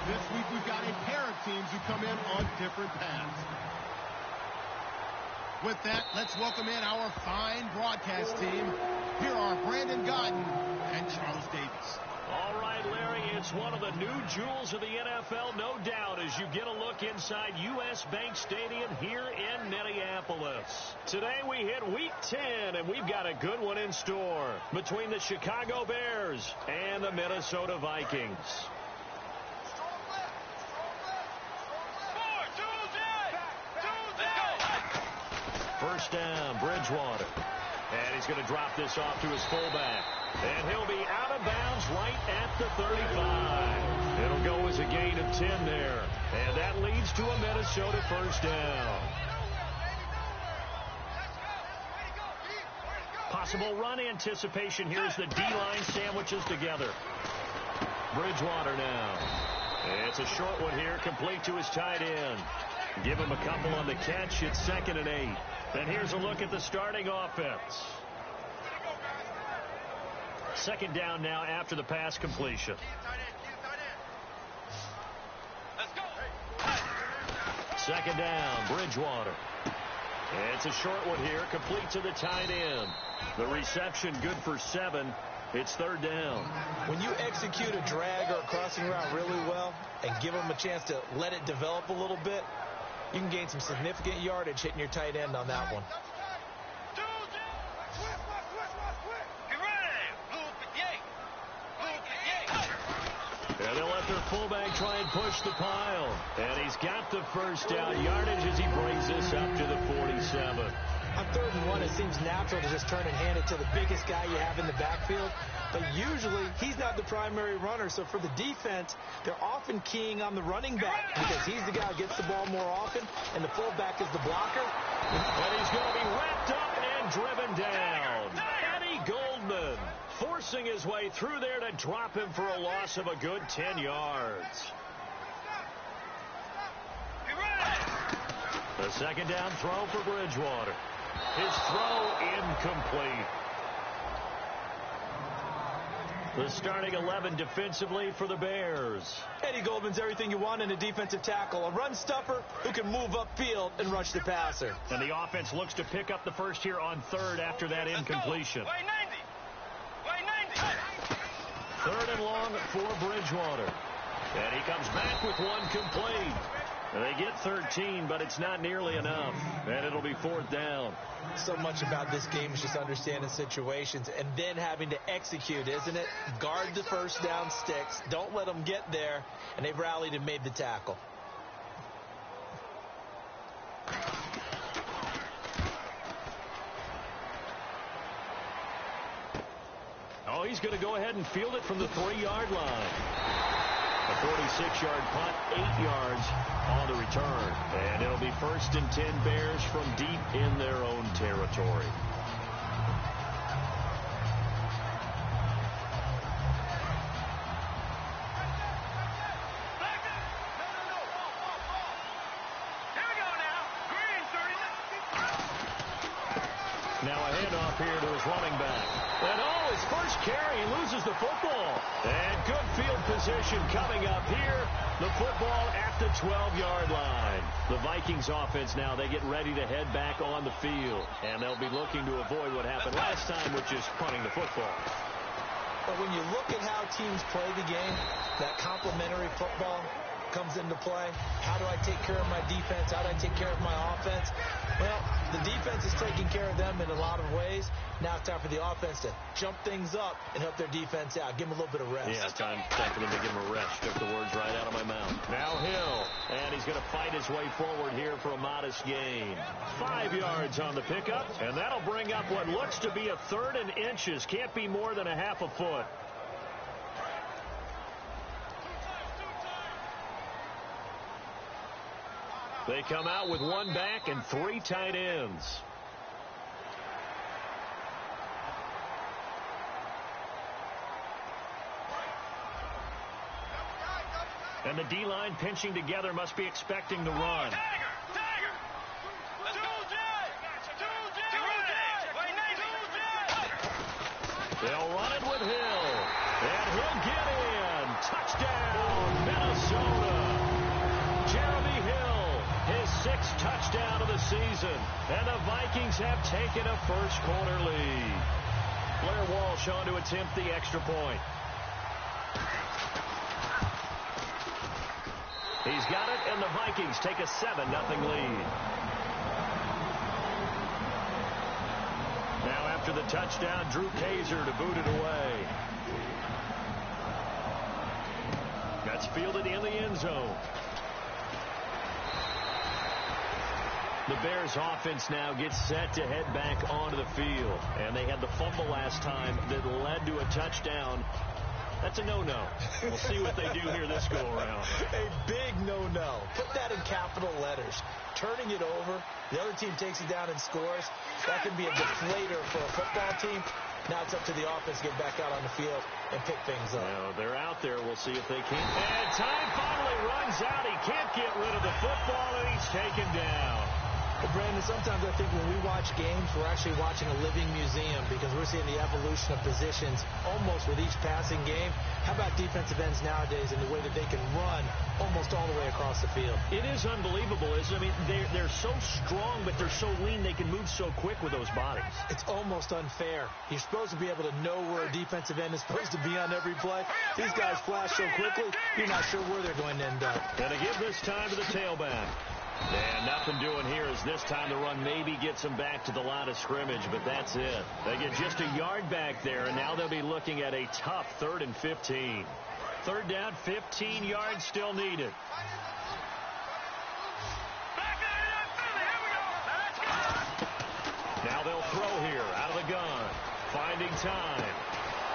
This week we've got a pair of teams who come in on different paths. With that, let's welcome in our fine broadcast team. Here are Brandon Godden and Charles Davis. All right, Larry, it's one of the new jewels of the NFL, no doubt, as you get a look inside U.S. Bank Stadium here in Minneapolis. Today we hit Week 10, and we've got a good one in store between the Chicago Bears and the Minnesota Vikings. First down, Bridgewater. And he's going to drop this off to his fullback. And he'll be out of bounds right at the 35. It'll go as a gain of 10 there. And that leads to a Minnesota first down. Possible run anticipation here as the D-line sandwiches together. Bridgewater now. It's a short one here, complete to his tight end. Give him a couple on the catch. It's 2nd and 8. And here's a look at the starting offense. Second down now after the pass completion. Second down, Bridgewater. It's a short one here, complete to the tight end. The reception good for 7. It's 3rd down. When you execute a drag or a crossing route really well and give them a chance to let it develop a little bit, you can gain some significant yardage hitting your tight end on that one. And they'll let their fullback try and push the pile. And he's got the first down yardage as he brings this up to the 47. On 3rd and 1, it seems natural to just turn and hand it to the biggest guy you have in the backfield. But usually, he's not the primary runner. So for the defense, they're often keying on the running back because he's the guy who gets the ball more often, and the fullback is the blocker. And he's going to be wrapped up and driven down. Eddie Goldman forcing his way through there to drop him for a loss of a good 10 yards. The second down throw for Bridgewater. His throw incomplete. The starting 11 defensively for the Bears. Eddie Goldman's everything you want in a defensive tackle. A run stuffer who can move upfield and rush the passer. And the offense looks to pick up the first here on 3rd after that incompletion. 3rd and long for Bridgewater. And he comes back with one complete. And they get 13, but it's not nearly enough. And it'll be 4th down. So much about this game is just understanding situations and then having to execute, isn't it? Guard the first down sticks. Don't let them get there. And they've rallied and made the tackle. Oh, he's going to go ahead and field it from the 3-yard line. A 46-yard punt, 8 yards on the return. And it'll be 1st and 10 Bears from deep in their own territory. Now a handoff here to his running back. And oh, his first carry, he loses the football. And good field position coming up here. The football at the 12-yard line. The Vikings offense now, they get ready to head back on the field. And they'll be looking to avoid what happened last time, which is punting the football. But when you look at how teams play the game, that complementary football comes into play. How do I take care of my defense? How do I take care of my offense? Well, the defense is taking care of them in a lot of ways. Now it's time for the offense to jump things up and help their defense out. Give them a little bit of rest. Yeah, time for them to give him a rest. Took the words right out of my mouth. Now Hill, and he's going to fight his way forward here for a modest gain. 5 yards on the pickup, and that'll bring up what looks to be a 3rd and inches. Can't be more than a half a foot. They come out with 1 back and 3 tight ends. And the D-line pinching together must be expecting the run. They'll run it with Hill. And he'll get in. Touchdown, Minnesota. 6th touchdown of the season, and the Vikings have taken a first-quarter lead. Blair Walsh on to attempt the extra point. He's got it, and the Vikings take a 7-0 lead. Now after the touchdown, Drew Kaiser to boot it away. That's fielded in the end zone. The Bears offense now gets set to head back onto the field. And they had the fumble last time that led to a touchdown. That's a no-no. We'll see what they do here this go-around. A big no-no. Put that in capital letters. Turning it over, the other team takes it down and scores. That can be a deflator for a football team. Now it's up to the offense to get back out on the field and pick things up. Now, they're out there. We'll see if they can. And time finally runs out. He can't get rid of the football, and he's taken down. Well, Brandon, sometimes I think when we watch games, we're actually watching a living museum because we're seeing the evolution of positions almost with each passing game. How about defensive ends nowadays and the way that they can run almost all the way across the field? It is unbelievable, isn't it? I mean, they're so strong, but they're so lean. They can move so quick with those bodies. It's almost unfair. You're supposed to be able to know where a defensive end is supposed to be on every play. These guys flash so quickly, you're not sure where they're going to end up. And to give this time to the tailback. And nothing doing here is this time the run maybe gets them back to the line of scrimmage, but that's it. They get just a yard back there, and now they'll be looking at a tough 3rd and 15. 3rd down, 15 yards still needed. Now they'll throw here out of the gun. Finding time.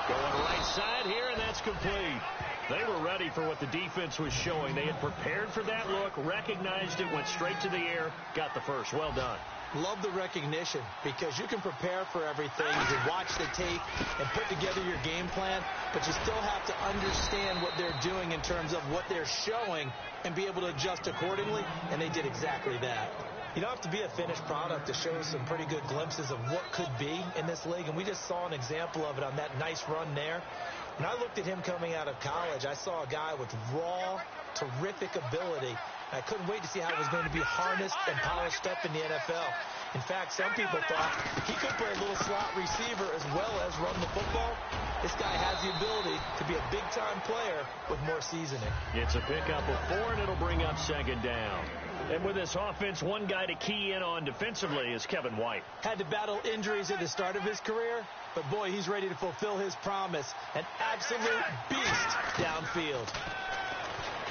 Going right side here, and that's complete. They were ready for what the defense was showing. They had prepared for that look, recognized it, went straight to the air, got the first. Well done. Love the recognition because you can prepare for everything. You can watch the tape and put together your game plan, but you still have to understand what they're doing in terms of what they're showing and be able to adjust accordingly, and they did exactly that. You don't have to be a finished product to show some pretty good glimpses of what could be in this league, and we just saw an example of it on that nice run there. When I looked at him coming out of college, I saw a guy with raw, terrific ability. I couldn't wait to see how it was going to be harnessed and polished up in the NFL. In fact, some people thought he could play a little slot receiver as well as run the football. This guy has the ability to be a big-time player with more seasoning. It's a pickup of 4, and it'll bring up 2nd down. And with this offense, one guy to key in on defensively is Kevin White. Had to battle injuries at the start of his career, but boy, he's ready to fulfill his promise. An absolute beast downfield.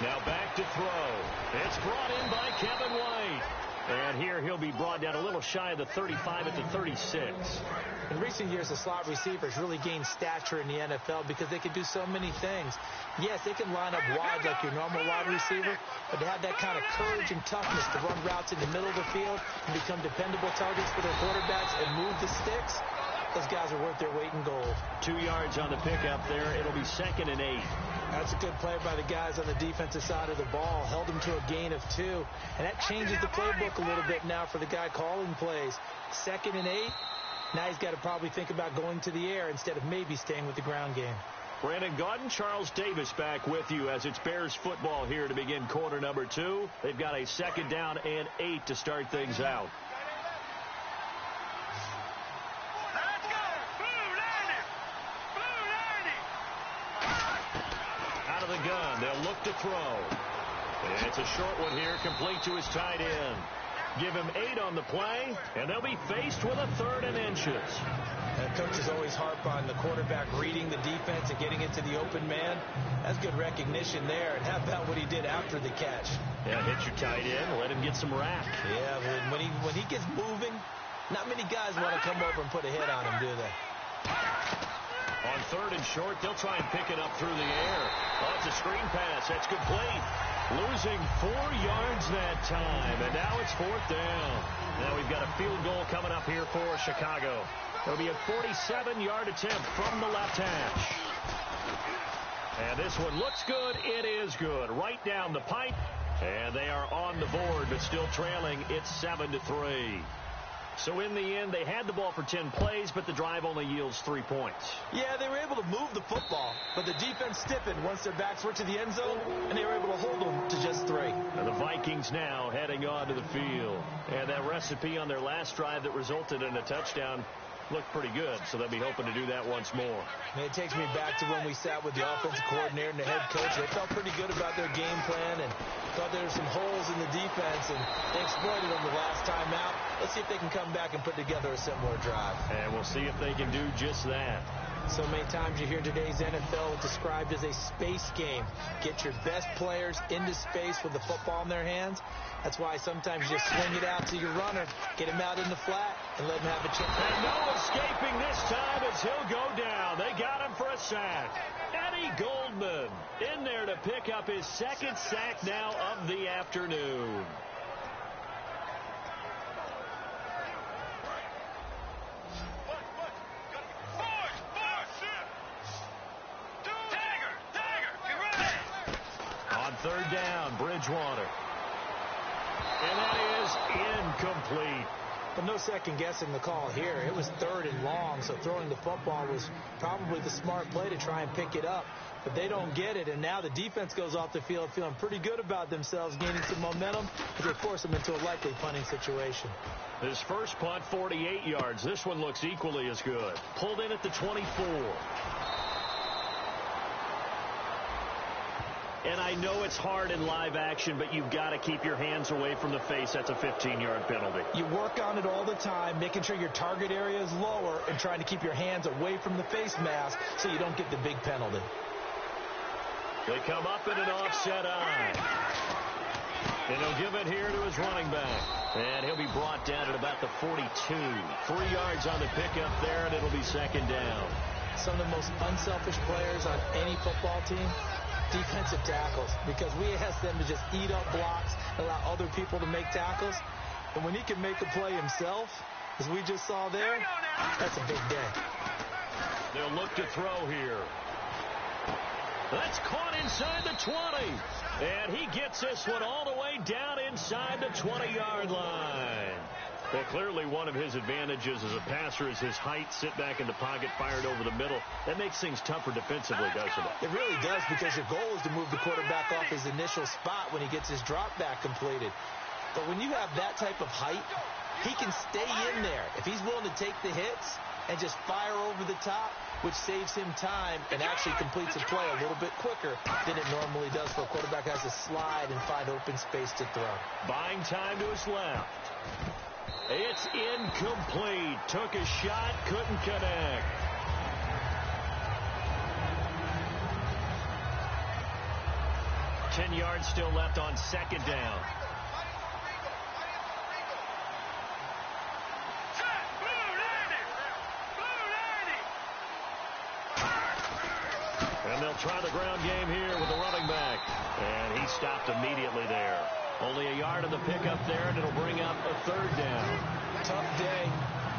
Now back to throw. It's brought in by Kevin White. And here he'll be brought down a little shy of the 35 at the 36. In recent years, the slot receivers really gained stature in the NFL because they can do so many things. Yes, they can line up wide like your normal wide receiver, but they have that kind of courage and toughness to run routes in the middle of the field and become dependable targets for their quarterbacks and move the sticks. Those guys are worth their weight in gold. 2 yards on the pickup there. It'll be 2nd and 8. That's a good play by the guys on the defensive side of the ball. Held them to a gain of 2. And that changes the playbook a little bit now for the guy calling plays. 2nd and 8. Now he's got to probably think about going to the air instead of maybe staying with the ground game. Brandon Gaudin, Charles Davis back with you as it's Bears football here to begin quarter number 2. They've got a 2nd down and 8 to start things out. Out of the gun, they'll look to throw. And it's a short one here, complete to his tight end. Give him 8 on the play, and they'll be faced with a 3rd and inches. And coaches always harp on the quarterback reading the defense and getting it to the open man. That's good recognition there. And how about what he did after the catch? Yeah, hit your tight end, let him get some rack. Yeah, when he gets moving, not many guys want to come over and put a hit on him, do they? On 3rd and short, they'll try and pick it up through the air. Oh, it's a screen pass. That's complete. Losing 4 yards that time, and now it's 4th down. Now we've got a field goal coming up here for Chicago. It'll be a 47-yard attempt from the left hash. And this one looks good. It is good. Right down the pipe, and they are on the board, but still trailing. It's 7-3. So in the end, they had the ball for 10 plays, but the drive only yields 3 points. Yeah, they were able to move the football, but the defense stiffened once their backs were to the end zone, and they were able to hold them to just 3. And the Vikings now heading onto the field. And that recipe on their last drive that resulted in a touchdown looked pretty good, so they'll be hoping to do that once more. And it takes me back to when we sat with the offensive coordinator and the head coach. They felt pretty good about their game plan and thought there were some holes in the defense, and they exploited them the last time out. Let's see if they can come back and put together a similar drive. And we'll see if they can do just that. So many times you hear today's NFL described as a space game. Get your best players into space with the football in their hands. That's why sometimes you just swing it out to your runner, get him out in the flat, and let him have a chance. And no escaping this time as he'll go down. They got him for a sack. Eddie Goldman in there to pick up his second sack now of the afternoon. On third down, Bridgewater. And that is incomplete. But no second guessing the call here. It was third and long, so throwing the football was probably the smart play to try and pick it up. But they don't get it, and now the defense goes off the field feeling pretty good about themselves, gaining some momentum as they force them into a likely punting situation. His first punt, 48 yards. This one looks equally as good. Pulled in at the 24. And I know it's hard in live action, but you've got to keep your hands away from the face. That's a 15-yard penalty. You work on it all the time, making sure your target area is lower and trying to keep your hands away from the face mask so you don't get the big penalty. They come up in an offset eye. And he'll give it here to his running back. And he'll be brought down at about the 42. 3 yards on the pickup there, and it'll be second down. Some of the most unselfish players on any football team, defensive tackles, because we ask them to just eat up blocks, allow other people to make tackles. And when he can make a play himself, as we just saw there, that's a big day. They'll look to throw here. That's caught inside the 20. And he gets this one all the way down inside the 20-yard line. Well, clearly one of his advantages as a passer is his height. Sit back in the pocket, fired over the middle. That makes things tougher defensively, doesn't it? It really does, because your goal is to move the quarterback off his initial spot when he gets his drop back completed. But when you have that type of height, he can stay in there. If he's willing to take the hits and just fire over the top, which saves him time and actually completes a play a little bit quicker than it normally does for a quarterback who has to slide and find open space to throw. Buying time to his left. It's incomplete. Took a shot, couldn't connect. Ten yards still left on second down. And they'll try the ground game here with the running back. And he stopped immediately there. Only a yard on the pickup there, and it'll bring up a third down. Tough day,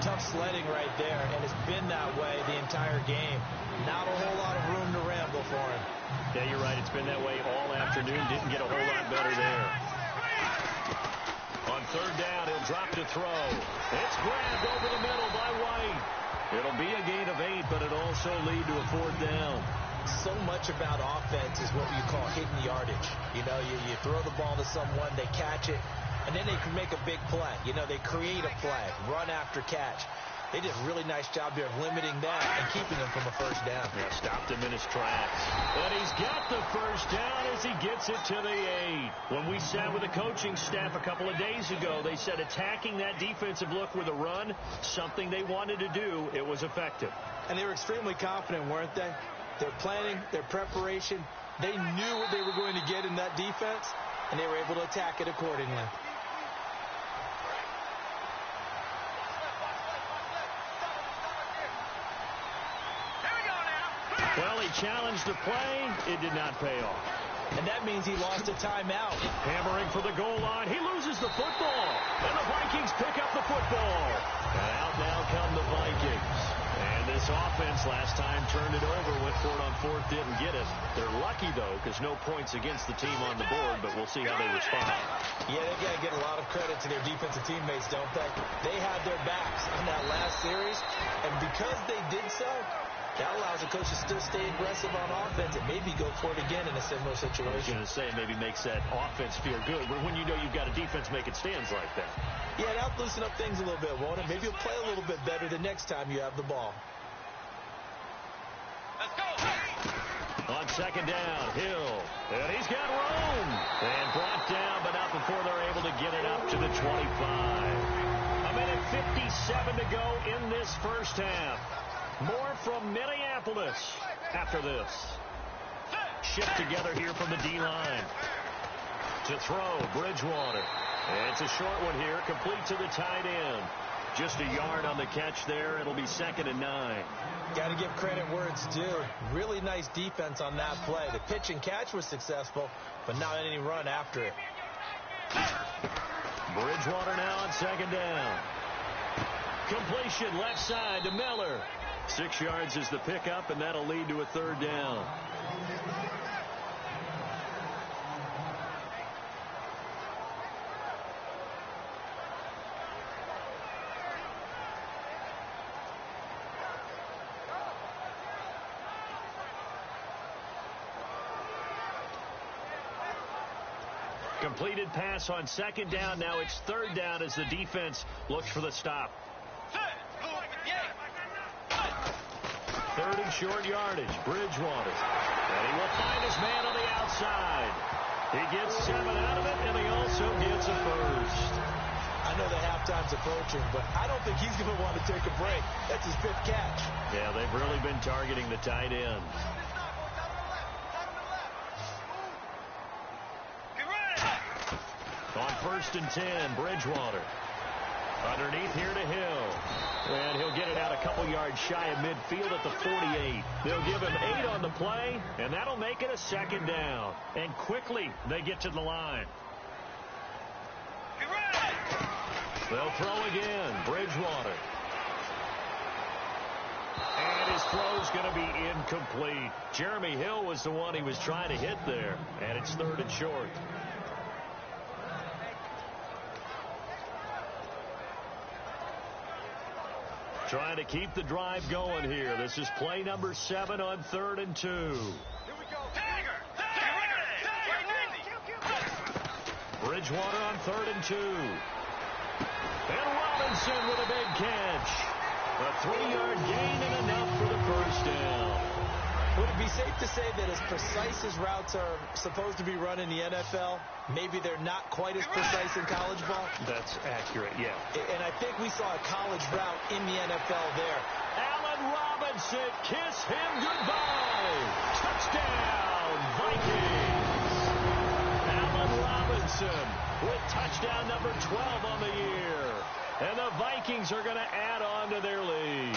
tough sledding right there, and it's been that way the entire game. Not a whole lot of room to ramble for him. Yeah, you're right. It's been that way all afternoon. Didn't get a whole lot better there. On third down, he'll drop to throw. It's grabbed over the middle by White. It'll be a gain of 8, but it'll also lead to a fourth down. So much about offense is what you call hidden yardage. You know, you throw the ball to someone, they catch it, and then they can make a big play. You know, they create a play, run after catch. They did a really nice job there of limiting that and keeping him from a first down. Yeah, stopped him in his tracks. And he's got the first down as he gets it to the 8. When we sat with the coaching staff a couple of days ago, they said attacking that defensive look with a run, something they wanted to do, it was effective. And they were extremely confident, weren't they? Their planning, their preparation, they knew what they were going to get in that defense, and they were able to attack it accordingly. Well, he challenged the play. It did not pay off. And that means he lost a timeout. Hammering for the goal line. He loses the football. And the Vikings pick up the football. And out now come the Vikings. And this offense last time turned it over, went for it on fourth, didn't get it. They're lucky, though, because no points against the team on the board, but we'll see how they respond. Yeah, they've got to get a lot of credit to their defensive teammates, don't they? They had their backs on that last series, and because they did so, That allows the coach to still stay aggressive on offense and maybe go for it again in a similar situation. I was going to say maybe makes that offense feel good when you know you've got a defense making stands like that. Yeah, that'll loosen up things a little bit, won't it? Maybe you'll play a little bit better the next time you have the ball. Let's go. On second down, Hill. And he's got room. And brought down, but not before they're able to get it up to the 25. A minute 57 to go in this first half. More from Minneapolis after this. Shift together here from the D-line. To throw, Bridgewater. And it's a short one here, complete to the tight end. Just a yard on the catch there. It'll be 2nd and 9. Got to give credit where it's due. Really nice defense on that play. The pitch and catch was successful, but not any run after it. Bridgewater now on 2nd down. Completion left side to Miller. 6 yards is the pickup, and that'll lead to a 3rd down. Completed pass on 2nd down. Now it's 3rd down as the defense looks for the stop. 3rd and short yardage. Bridgewater. And he will find his man on the outside. He gets 7 out of it, and he also gets a first. I know the halftime's approaching, but I don't think he's going to want to take a break. That's his 5th catch. Yeah, they've really been targeting the tight end. On 1st and 10, Bridgewater. Underneath here to Hill. And he'll get it out a couple yards shy of midfield at the 48. They'll give him 8 on the play, and that'll make it a 2nd down. And quickly they get to the line. They'll throw again. Bridgewater. And his throw's going to be incomplete. Jeremy Hill was the one he was trying to hit there. And it's 3rd and short. Trying to keep the drive going here. This is play number 7 on 3rd and 2. Here we go. Bridgewater on 3rd and 2. And Robinson with a big catch. A 3-yard gain and enough for the first down. Would it be safe to say that as precise as routes are supposed to be run in the NFL, maybe they're not quite as precise in college ball? That's accurate, yeah. And I think we saw a college route in the NFL there. Allen Robinson, kiss him goodbye. Touchdown, Vikings. Allen Robinson with touchdown number 12 on the year. And the Vikings are going to add on to their lead.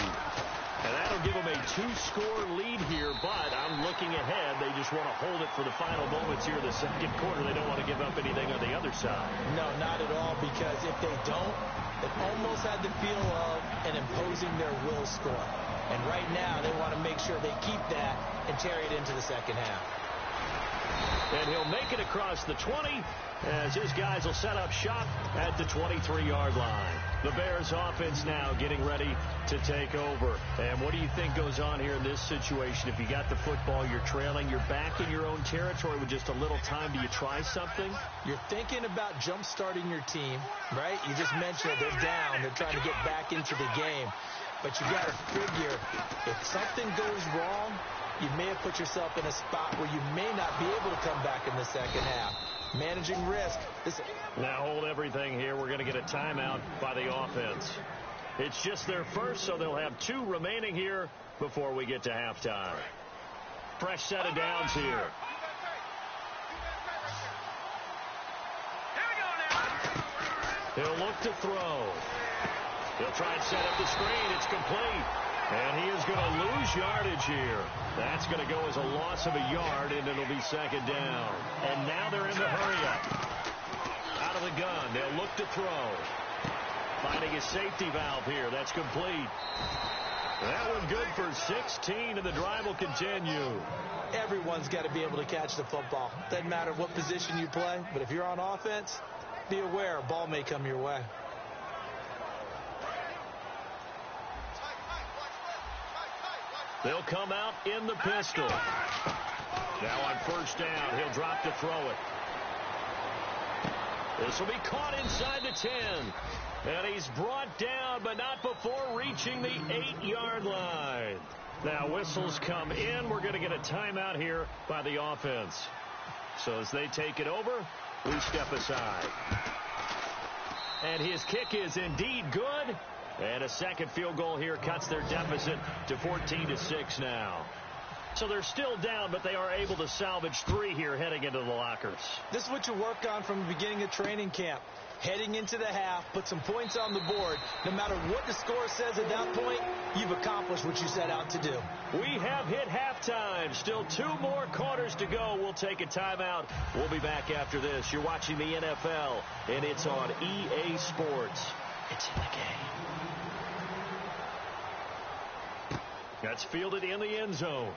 And that'll give them a 2-score lead here, but I'm looking ahead. They just want to hold it for the final moments here in the 2nd quarter. They don't want to give up anything on the other side. No, not at all, because if they don't, it almost had the feel of an imposing their will score. And right now, they want to make sure they keep that and carry it into the 2nd half. And he'll make it across the 20 as his guys will set up shop at the 23-yard line. The Bears offense now getting ready to take over. And what do you think goes on here in this situation? If you got the football, you're trailing, you're back in your own territory with just a little time. Do you try something? You're thinking about jump-starting your team, right? You just mentioned it. They're down. They're trying to get back into the game. But you got to figure if something goes wrong, you may have put yourself in a spot where you may not be able to come back in the 2nd half. Managing risk. Now hold everything here. We're going to get a timeout by the offense. It's just their first, so they'll have 2 remaining here before we get to halftime. Fresh set of downs here. He'll look to throw. He'll try and set up the screen. It's complete. And he is going to lose yardage here. That's going to go as a loss of a yard, and it'll be 2nd down. And now they're in the hurry-up. Out of the gun. They'll look to throw. Finding a safety valve here. That's complete. That one good for 16, and the drive will continue. Everyone's got to be able to catch the football. Doesn't matter what position you play, but if you're on offense, be aware a ball may come your way. They'll come out in the pistol. Now on first down, he'll drop to throw it. This will be caught inside the 10. And he's brought down, but not before reaching the 8-yard line. Now whistles come in. We're going to get a timeout here by the offense. So as they take it over, we step aside. And his kick is indeed good. And a second field goal here cuts their deficit to 14-6 now. So they're still down, but they are able to salvage 3 here heading into the lockers. This is what you work on from the beginning of training camp. Heading into the half, put some points on the board. No matter what the score says at that point, you've accomplished what you set out to do. We have hit halftime. Still 2 more quarters to go. We'll take a timeout. We'll be back after this. You're watching the NFL, and it's on EA Sports. It's in the game. That's fielded in the end zone.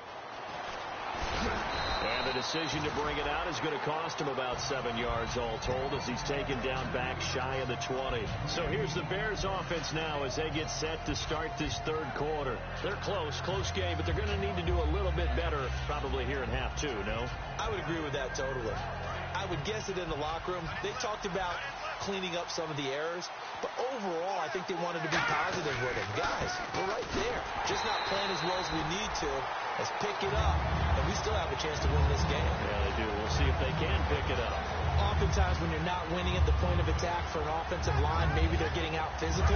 And the decision to bring it out is going to cost him about 7 yards all told as he's taken down back shy of the 20. So here's the Bears offense now as they get set to start this third quarter. They're close game, but they're going to need to do a little bit better probably here in half 2, no? I would agree with that totally. I would guess it in the locker room. They talked about cleaning up some of the errors, but overall, I think they wanted to be positive with it. Guys, we're right there. Just not playing as well as we need to. Let's pick it up, and we still have a chance to win this game. Yeah, they do. We'll see if they can pick it up. Oftentimes, when you're not winning at the point of attack for an offensive line, maybe they're getting out physical,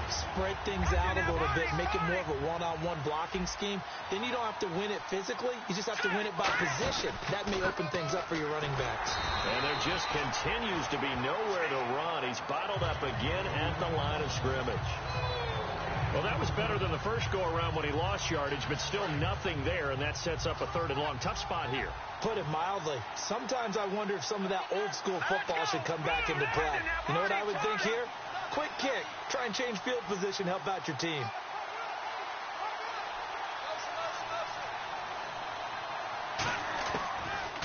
spread things out a little bit, make it more of a one-on-one blocking scheme. Then you don't have to win it physically. You just have to win it by position. That may open things up for your running backs. And there just continues to be nowhere to run. He's bottled up again at the line of scrimmage. Well, that was better than the first go-around when he lost yardage, but still nothing there, and that sets up a 3rd and long. Tough spot here. Put it mildly. Sometimes I wonder if some of that old-school football should come back into play. You know what I would think here? Quick kick. Try and change field position. Help out your team.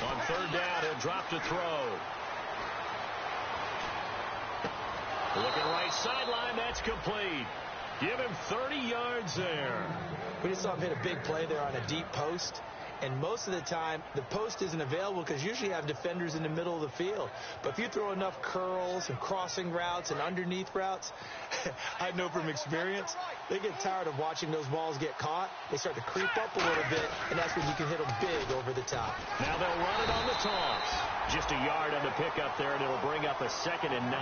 On 3rd down, he'll drop to throw. Looking right sideline. That's complete. Give him 30 yards there. We just saw him hit a big play there on a deep post. And most of the time, the post isn't available because usually you have defenders in the middle of the field. But if you throw enough curls and crossing routes and underneath routes, I know from experience, they get tired of watching those balls get caught. They start to creep up a little bit, and that's when you can hit them big over the top. Now they'll run it on the toss. Just a yard on the pickup there, and it'll bring up a 2nd and 9.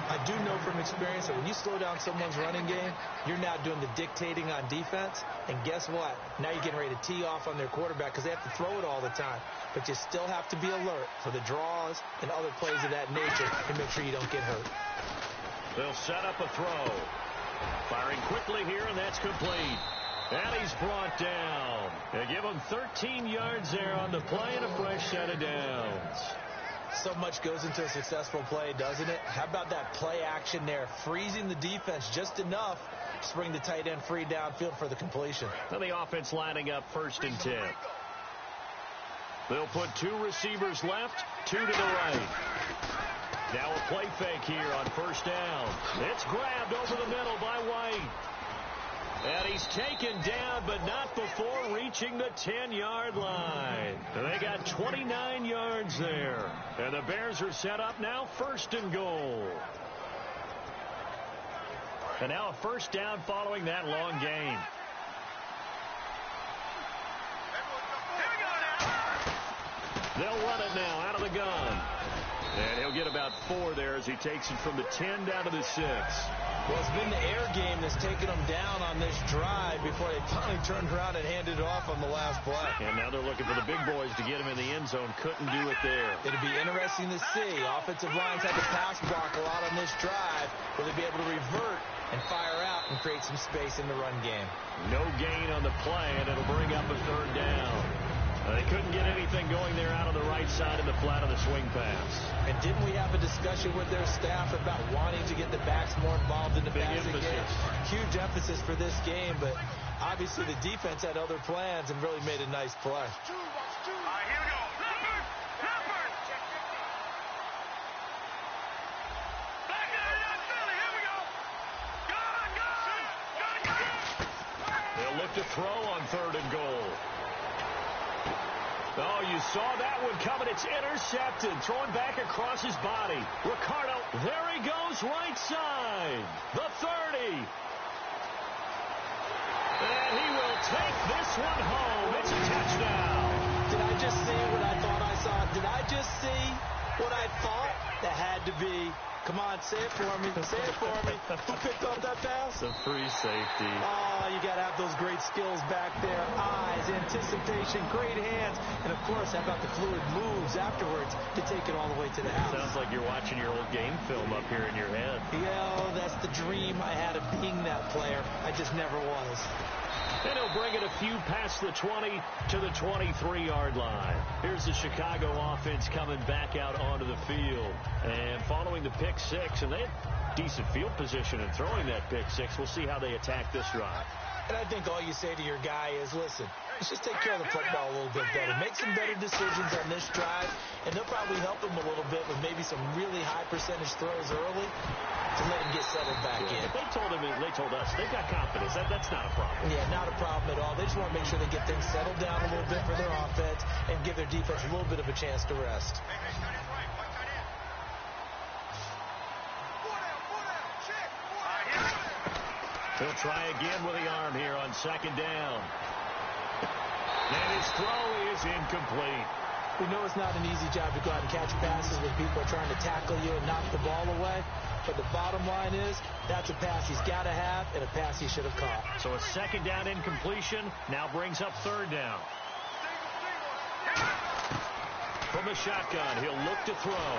I do know from experience that when you slow down someone's running game, you're now doing the dictating on defense. And guess what? Now you're getting ready to tee off on their quarterback because they have to throw it all the time. But you still have to be alert for the draws and other plays of that nature to make sure you don't get hurt. They'll set up a throw. Firing quickly here, and that's complete. And he's brought down. They give him 13 yards there on the play and a fresh set of downs. So much goes into a successful play, doesn't it? How about that play action there? Freezing the defense just enough to bring the tight end free downfield for the completion. And the offense lining up 1st and 10. They'll put 2 receivers left, 2 to the right. Now a play fake here on 1st down. It's grabbed over the middle by White. And he's taken down, but not before reaching the 10-yard line. They got 29 yards there. And the Bears are set up now 1st and goal. And now a 1st down following that long gain. They'll run it now out of the gun. And he'll get about 4 there as he takes it from the 10 down to the 6. Well, it's been the air game that's taken them down on this drive before they finally turned around and handed it off on the last play. And now they're looking for the big boys to get him in the end zone. Couldn't do it there. It'll be interesting to see. Offensive lines had to pass block a lot on this drive. Will they be able to revert and fire out and create some space in the run game? No gain on the play, and it'll bring up a 3rd down. They couldn't get anything going there out on the right side of the flat of the swing pass. And didn't we have a discussion with their staff about wanting to get the backs more involved in the passing game? Huge emphasis for this game, but obviously the defense had other plans and really made a nice play. All right, here we go. Leopard! Back there, Philly, here we go. Gun! They'll look to throw on 3rd and goal. Oh, you saw that one coming. It's intercepted. Throwing back across his body. Ricardo, there he goes, right side. The 30. And he will take this one home. It's a touchdown. Did I just see what I thought I saw? Did I just see what I thought? That had to be. Come on, say it for me. Say it for me. Who picked off that pass? The free safety. Oh, you got to have those great skills back there. Eyes, anticipation, great hands. And, of course, how about the fluid moves afterwards to take it all the way to the house? Sounds like you're watching your old game film up here in your head. Yeah, that's the dream I had of being that player. I just never was. And he'll bring it a few past the 20 to the 23-yard line. Here's the Chicago offense coming back out onto the field. And following the pick six, and they had decent field position in throwing that pick six. We'll see how they attack this drive. And I think all you say to your guy is, listen, let's just take care of the football a little bit better. Make some better decisions on this drive, and they'll probably help him a little bit with maybe some really high percentage throws early to let him get settled back in. But they told us, they've got confidence. That's not a problem. Yeah, not a problem at all. They just want to make sure they get things settled down a little bit for their offense and give their defense a little bit of a chance to rest. He'll try again with the arm here on 2nd down. And his throw is incomplete. We know it's not an easy job to go out and catch passes when people are trying to tackle you and knock the ball away. But the bottom line is, that's a pass he's got to have and a pass he should have caught. So a 2nd down incompletion now brings up 3rd down. From the shotgun, he'll look to throw.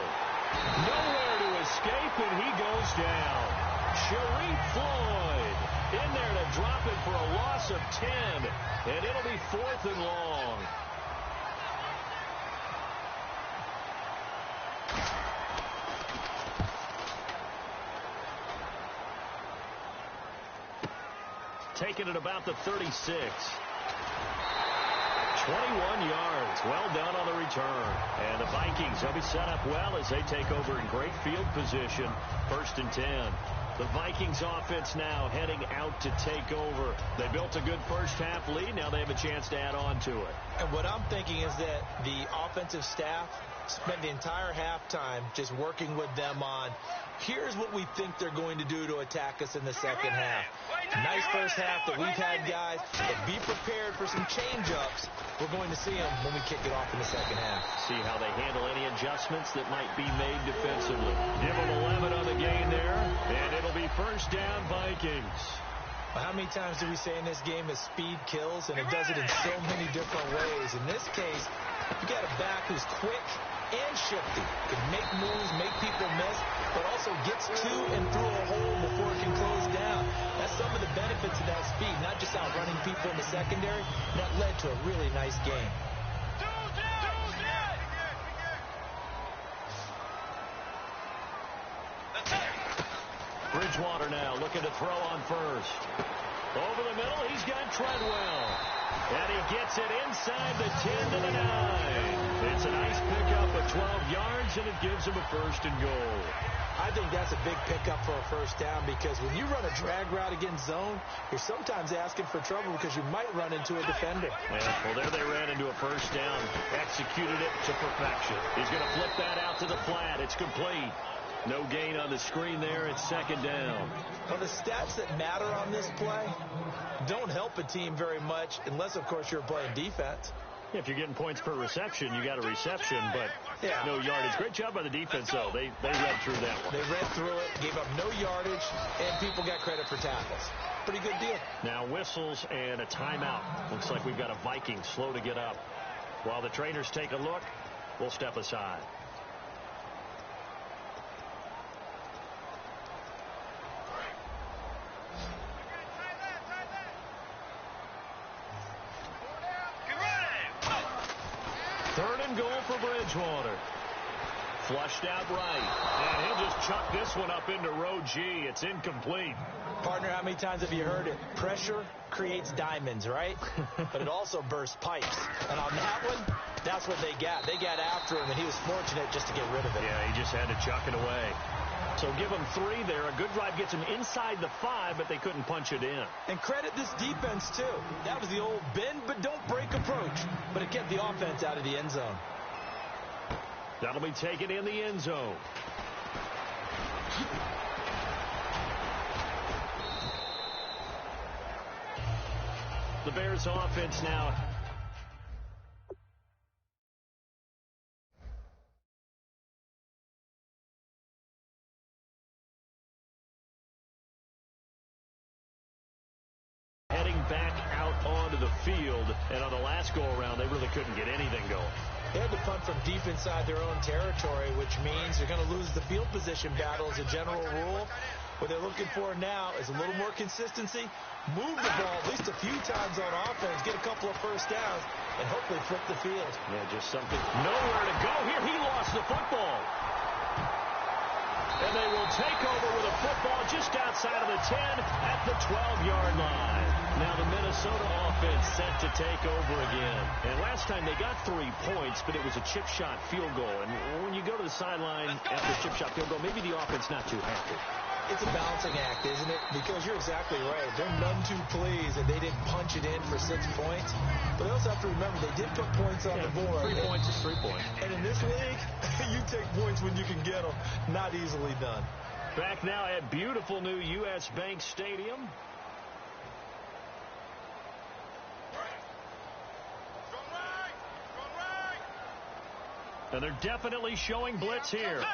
Nowhere to escape, and he goes down. Sharif Floyd in there to drop it for a loss of 10, and it'll be 4th and long. Taking it about the 36. 21 yards. Well done on the return. And the Vikings will be set up well as they take over in great field position. 1st and 10. The Vikings offense now heading out to take over. They built a good first half lead. Now they have a chance to add on to it. And what I'm thinking is that the offensive staff spent the entire halftime just working with them on, here's what we think they're going to do to attack us in the second half. Nice first half that we've had, guys, but be prepared for some change-ups. We're going to see them when we kick it off in the second half. See how they handle any adjustments that might be made defensively. Give them 11 on the gain there, and it'll be 1st down Vikings. Well, how many times do we say in this game that speed kills, and it does it in so many different ways? In this case, you got a back who's quick and shifty, can make moves, make people miss, but also gets to and through a hole before it can close down. That's some of the benefits of that speed, not just outrunning people in the secondary. That led to a really nice game. Bridgewater now looking to throw on 1st. Over the middle, he's got Treadwell. And he gets it inside the 10 to the 9. It's a nice pickup of 12 yards, and it gives him a 1st and goal. I think that's a big pickup for a 1st down, because when you run a drag route against zone, you're sometimes asking for trouble because you might run into a defender. Yeah, well, there they ran into a 1st down, executed it to perfection. He's going to flip that out to the flat. It's complete. No gain on the screen there. It's 2nd down. Well, the stats that matter on this play don't help a team very much unless, of course, you're playing defense. Yeah, if you're getting points per reception, you got a reception, but no yardage. Great job by the defense, though. They read through that one. They read through it, gave up no yardage, and people got credit for tackles. Pretty good deal. Now whistles and a timeout. Looks like we've got a Viking slow to get up. While the trainers take a look, we'll step aside. For Bridgewater. Flushed out right. And he'll just chuck this one up into row G. It's incomplete. Partner, how many times have you heard it? Pressure creates diamonds, right? But it also bursts pipes. And on that one, that's what they got. They got after him, and he was fortunate just to get rid of it. Yeah, he just had to chuck it away. So give them 3 there. A good drive gets them inside the 5, but they couldn't punch it in. And credit this defense, too. That was the old bend but don't break approach, but it kept the offense out of the end zone. That'll be taken in the end zone. The Bears offense now. Heading back out onto the field, and on the last go-around, they really couldn't get anything going. They had to punt from deep inside their own territory, which means they're going to lose the field position battle as a general rule. What they're looking for now is a little more consistency, move the ball at least a few times on offense, get a couple of first downs, and hopefully flip the field. Yeah, just something. Nowhere to go here. He lost the football. And they will take over with a football just outside of the 10 at the 12-yard line. Now the Minnesota offense set to take over again. And last time they got 3 points, but it was a chip shot field goal. And when you go to the sideline after a chip shot field goal, maybe the offense not too happy. It's a balancing act, isn't it? Because you're exactly right. They're none too pleased that they didn't punch it in for 6 points. But they also have to remember they did put points on the board. 3 points is 3 points. And in this league, you take points when you can get them. Not easily done. Back now at beautiful new U.S. Bank Stadium. And they're definitely showing blitz here.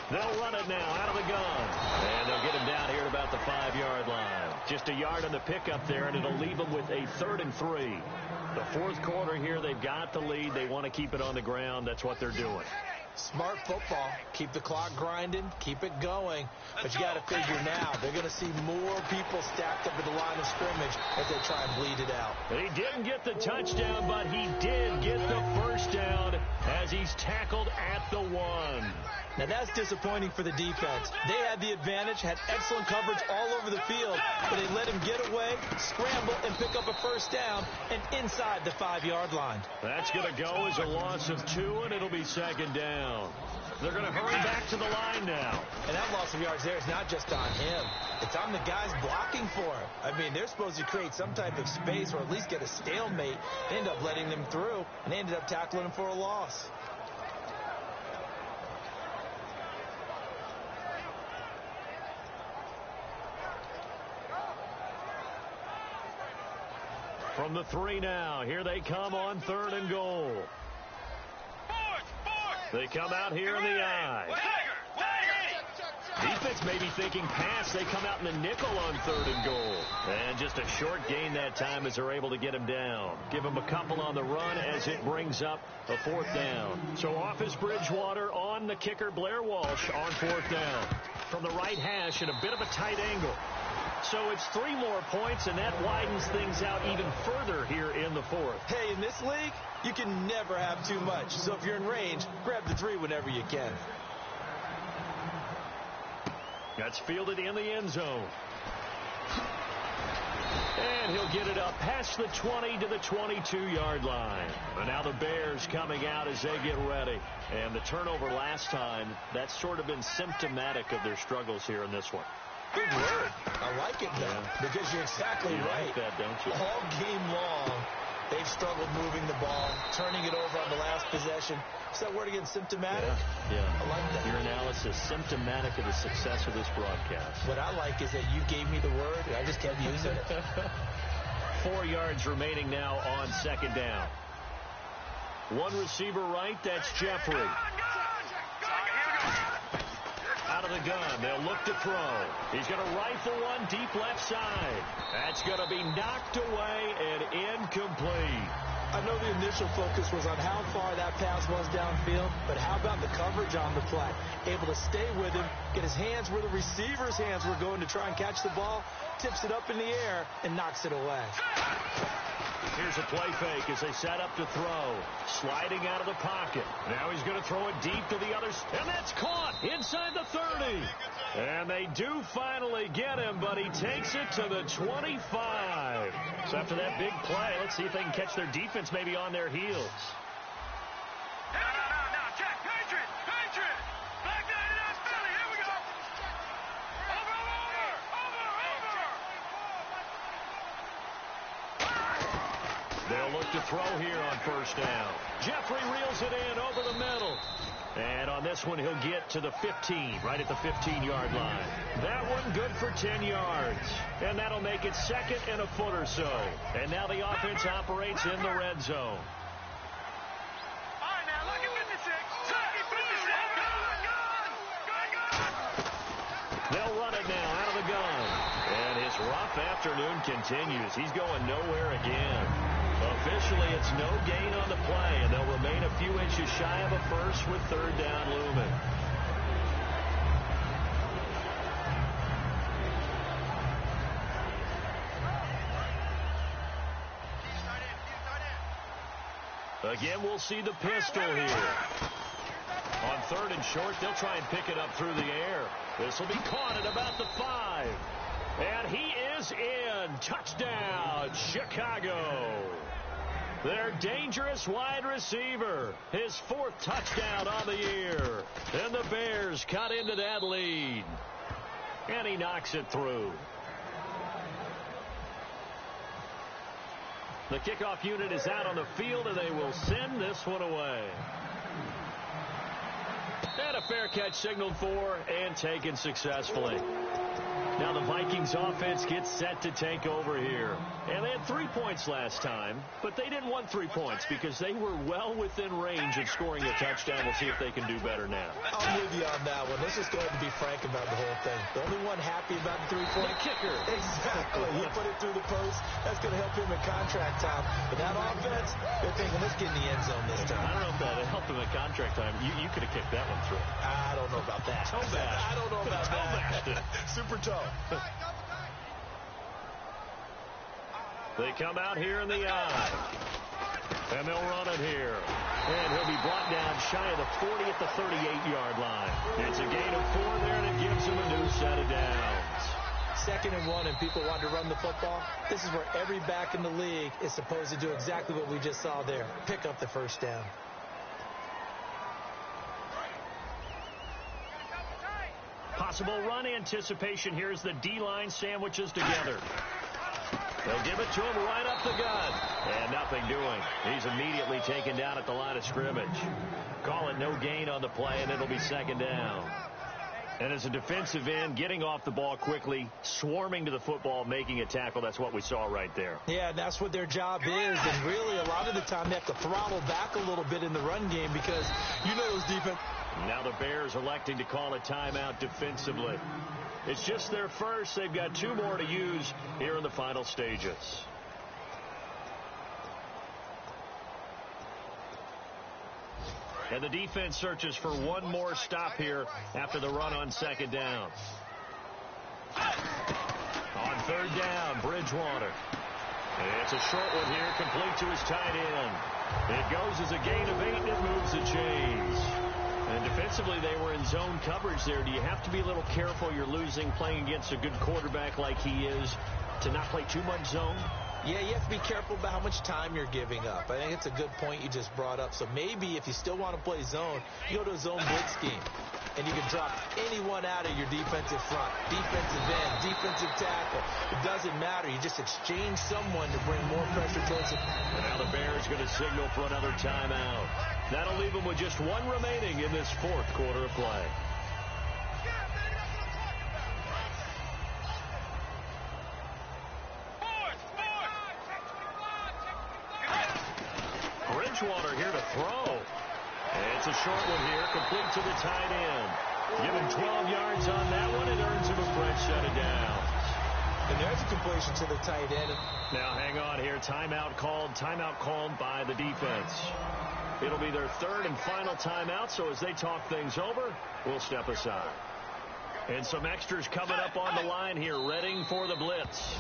They'll run it now out of the gun. And they'll get him down here at about the 5-yard line. Just a yard on the pickup there, and it'll leave them with a 3rd and 3. The 4th quarter here, they've got the lead. They want to keep it on the ground. That's what they're doing. Smart football. Keep the clock grinding. Keep it going. But you got to figure now, they're going to see more people stacked up at the line of scrimmage as they try and bleed it out. He didn't get the touchdown, but he did get the first down as he's tackled at the 1. Now, that's disappointing for the defense. They had the advantage, had excellent coverage all over the field, but they let him get away, scramble, and pick up a first down, and inside the 5-yard line. That's going to go as a loss of 2, and it'll be 2nd down. They're going to hurry back to the line now. And that loss of yards there is not just on him. It's on the guys blocking for him. I mean, they're supposed to create some type of space or at least get a stalemate. They end up letting them through, and they ended up tackling him for a loss. From the 3 now, here they come on 3rd and goal. They come out here in the I. Defense may be thinking pass. They come out in the nickel on 3rd and goal. And just a short gain that time as they're able to get him down. Give him a couple on the run as it brings up a 4th down. So off is Bridgewater, on the kicker Blair Walsh on 4th down. From the right hash at a bit of a tight angle. So it's 3 more points, and that widens things out even further here in the 4th. Hey, in this league, you can never have too much. So if you're in range, grab the 3 whenever you can. That's fielded in the end zone. And he'll get it up past the 20 to the 22-yard line. And now the Bears coming out as they get ready. And the turnover last time, that's sort of been symptomatic of their struggles here in this one. Good word. I like it, though, because you're exactly right. Like that, don't you? All game long, they've struggled moving the ball, turning it over on the last possession. Is that word again, symptomatic? Yeah. I like that. Your analysis, symptomatic of the success of this broadcast. What I like is that you gave me the word, and I just kept using it. 4 yards remaining now on 2nd down. 1 receiver right, that's Jeffrey. Out of the gun, they'll look to throw. He's going to rifle one deep left side. That's going to be knocked away and incomplete. I know the initial focus was on how far that pass was downfield, but how about the coverage on the play? Able to stay with him, get his hands where the receiver's hands were going to try and catch the ball, tips it up in the air, and knocks it away. Here's a play fake as they set up to throw. Sliding out of the pocket. Now he's going to throw it deep to the others. And that's caught inside the 30. And they do finally get him, but he takes it to the 25. So after that big play, let's see if they can catch their defense maybe on their heels. No, check. Patriot. Back left to throw here on first down. Jeffrey reels it in over the middle. And on this one, he'll get to the 15, right at the 15-yard line. That one good for 10 yards. And that'll make it second and a foot or so. And now the offense operates in the red zone. All right, now, look at 56. Second, 56. Go. They'll run it now out of the gun. And his rough afternoon continues. He's going nowhere again. Officially, it's no gain on the play, and they'll remain a few inches shy of a first with third down looming. Again, we'll see the pistol here. On third and short, they'll try and pick it up through the air. This will be caught at about the 5. And he is in. Touchdown, Chicago. Their dangerous wide receiver. His 4th touchdown on the year. And the Bears cut into that lead. And he knocks it through. The kickoff unit is out on the field, and they will send this one away. And a fair catch signaled for and taken successfully. Now the Vikings offense gets set to take over here. And they had 3 points last time, but they didn't want 3 points because they were well within range of scoring a touchdown. We'll see if they can do better now. I'm with you on that one. Let's just go ahead and be frank about the whole thing. The only one happy about the 3-point kicker. Exactly. He put it through the post. That's going to help him in contract time. But that offense, they're thinking, let's get in the end zone this time. I don't know if that helped him in contract time. You could have kicked that one through. I don't know about that. Toe bash. I don't know about that. Super toe. They come out here in the eye. And they'll run it here. And he'll be brought down shy of the 40 at the 38-yard line. It's a gain of 4 there, and it gives him a new set of downs. 2nd and 1, and people want to run the football. This is where every back in the league is supposed to do exactly what we just saw there. Pick up the first down. Possible run anticipation here as the D-line sandwiches together. They'll give it to him right up the gut. And nothing doing. He's immediately taken down at the line of scrimmage. Call it no gain on the play, and it'll be 2nd down. And as a defensive end, getting off the ball quickly, swarming to the football, making a tackle, that's what we saw right there. Yeah, and that's what their job is. And really, a lot of the time, they have to throttle back a little bit in the run game because you know those defense. Now the Bears electing to call a timeout defensively. It's just their first. They've got 2 more to use here in the final stages. And the defense searches for one more stop here after the run on 2nd down. On 3rd down, Bridgewater. It's a short one here, complete to his tight end. It goes as a gain of 8, and it moves the chains. And defensively, they were in zone coverage there. Do you have to be a little careful? You're losing, playing against a good quarterback like he is, to not play too much zone? Yeah, you have to be careful about how much time you're giving up. I think it's a good point you just brought up. So maybe if you still want to play zone, you go to a zone blitz scheme. And you can drop anyone out of your defensive front, defensive end, defensive tackle. It doesn't matter. You just exchange someone to bring more pressure towards it. And now the Bears going to signal for another timeout. That'll leave them with just 1 remaining in this 4th quarter of play. Bridgewater here to throw. It's a short one here, complete to the tight end. Given 12 yards on that one, it earns him a fresh set of downs. And there's a completion to the tight end. Now hang on here, timeout called by the defense. It'll be their 3rd and final timeout, so as they talk things over, we'll step aside. And some extras coming up on the line here, readying for the blitz.